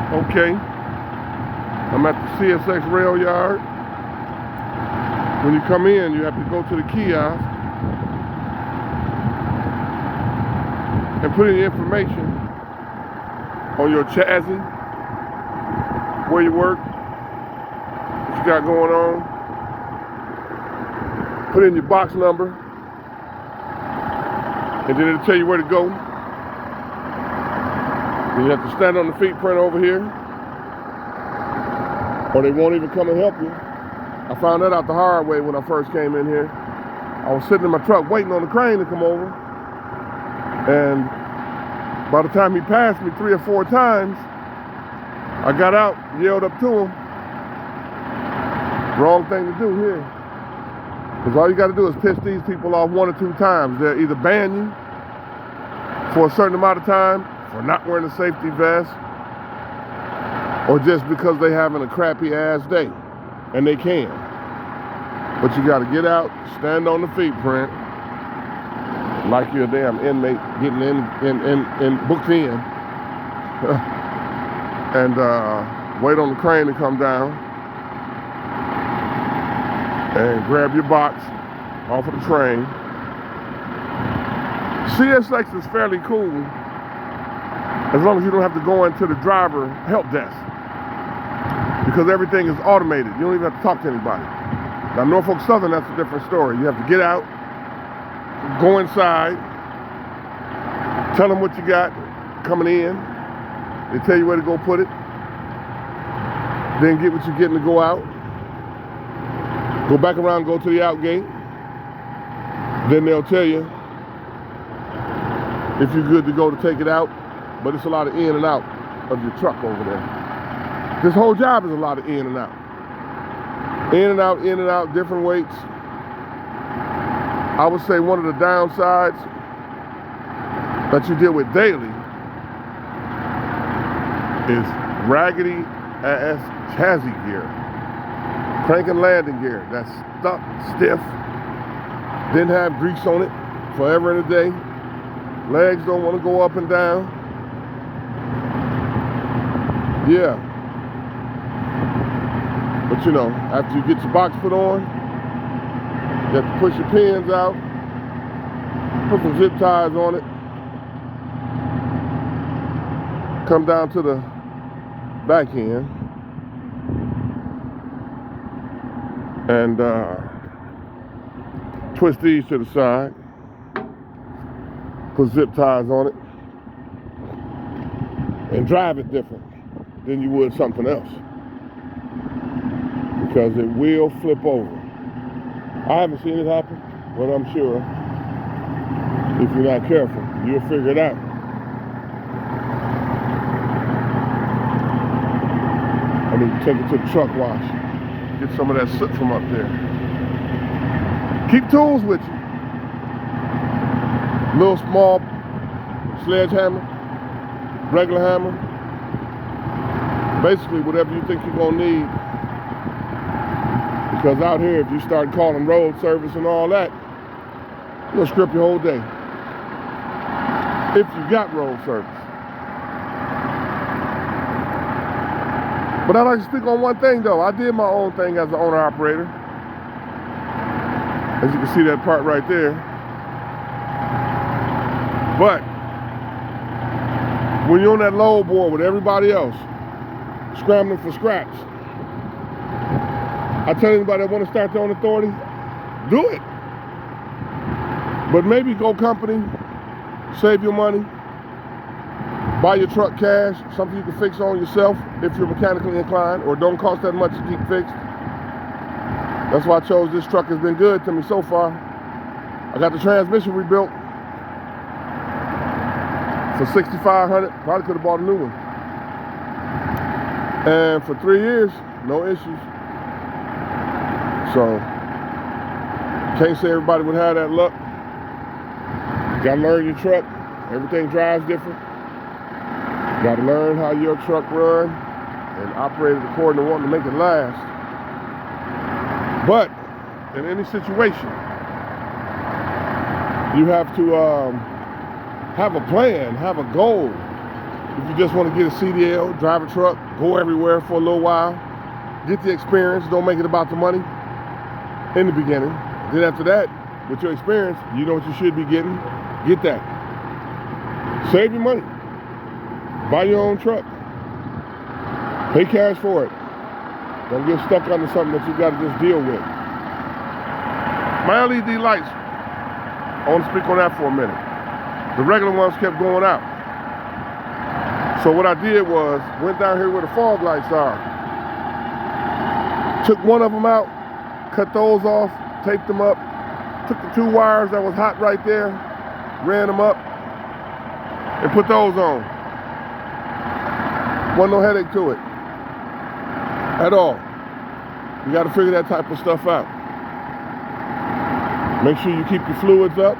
Okay, I'm at the CSX rail yard. When you come in, you have to go to the kiosk and put in your information on your chassis, where you work, what you got going on. Put in your box number, and then it'll tell you where to go. Then you have to stand on the feet print over here, or they won't even come and help you. I found that out the hard way when I first came in here. I was sitting in my truck waiting on the crane to come over, and by the time he passed me 3 or 4 times, I got out, yelled up to him. Wrong thing to do here. Because all you got to do is piss these people off 1 or 2 times. They'll either ban you for a certain amount of time for not wearing a safety vest, or just because they having a crappy ass day, and they can. But you got to get out, stand on the feet print, like you're a damn inmate getting in booked in, and wait on the crane to come down and grab your box off of the train. CSX is fairly cool as long as you don't have to go into the driver help desk, because everything is automated. You don't even have to talk to anybody. Now, Norfolk Southern, that's a different story. You have to get out, go inside, tell them what you got coming in. They tell you where to go put it. Then get what you're getting to go out. Go back around, go to the out gate. Then they'll tell you if you're good to go to take it out. But it's a lot of in and out of your truck over there. This whole job is a lot of in and out. In and out, different weights. I would say one of the downsides that you deal with daily is raggedy ass chassis gear. Crank and landing gear that's stuck, stiff, didn't have grease on it forever and a day. Legs don't want to go up and down. Yeah. But you know, after you get your box put on, you have to push your pins out, put some zip ties on it, come down to the back end, and twist these to the side, put zip ties on it, and drive it different than you would something else, because it will flip over. I haven't seen it happen, but I'm sure if you're not careful, you'll figure it out. I need to take it to the truck wash, get some of that soot from up there. Keep tools with you. Little small sledgehammer, regular hammer, basically whatever you think you're gonna need. Because out here, if you start calling road service and all that, you'll script your whole day. If you got road service. But I'd like to speak on one thing though. I did my own thing as an owner-operator. As you can see that part right there. But when you're on that load board with everybody else, scrambling for scraps, I tell anybody that want to start their own authority, do it. But maybe go company, save your money, buy your truck cash, something you can fix on yourself if you're mechanically inclined, or don't cost that much to keep fixed. That's why I chose this truck. Has been good to me so far. I got the transmission rebuilt for $6,500. Probably could have bought a new one. And for 3 years, no issues. So, can't say everybody would have that luck. Gotta learn your truck. Everything drives different. Gotta learn how your truck runs and operate it according to wanting to make it last. But in any situation, you have to have a plan, have a goal. If you just want to get a CDL, drive a truck, go everywhere for a little while, get the experience, don't make it about the money in the beginning. Then after that, with your experience, you know what you should be getting, get that. Save your money. Buy your own truck. Pay cash for it. Don't get stuck under something that you got to just deal with. My LED lights, I want to speak on that for a minute. The regular ones kept going out. So what I did was, went down here where the fog lights are. Took one of them out, cut those off, taped them up, took the 2 wires that was hot right there, ran them up, and put those on. Wasn't no headache to it at all. You got to figure that type of stuff out. Make sure you keep your fluids up,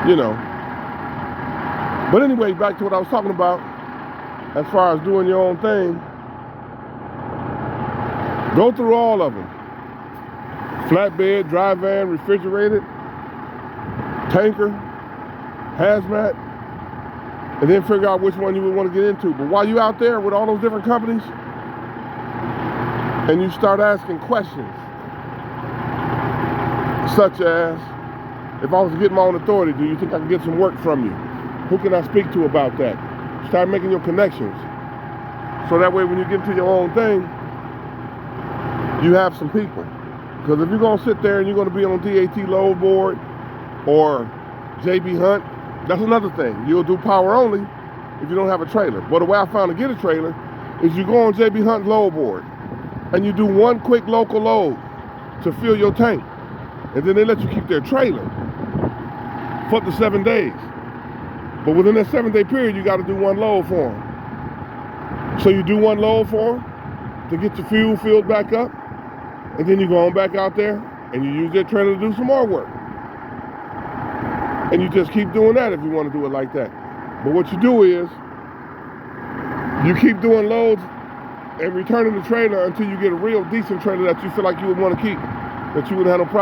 you know. But anyway, back to what I was talking about, as far as doing your own thing, go through all of them. Flatbed, dry van, refrigerated, tanker, hazmat, and then figure out which one you would want to get into. But while you're out there with all those different companies, and you start asking questions, such as, if I was to get my own authority, do you think I can get some work from you? Who can I speak to about that? Start making your connections. So that way when you get into your own thing, you have some people. Because if you're going to sit there and you're going to be on DAT load board or JB Hunt, that's another thing. You'll do power only if you don't have a trailer. But the way I found to get a trailer is you go on JB Hunt load board and you do one quick local load to fill your tank. And then they let you keep their trailer for up to 7 days. But within that 7-day period, you got to do one load for them. So you do one load for them to get your fuel filled back up. And then you go on back out there and you use their trailer to do some more work. And you just keep doing that if you want to do it like that. But what you do is, you keep doing loads and returning the trailer until you get a real decent trailer that you feel like you would want to keep, that you wouldn't have no problem.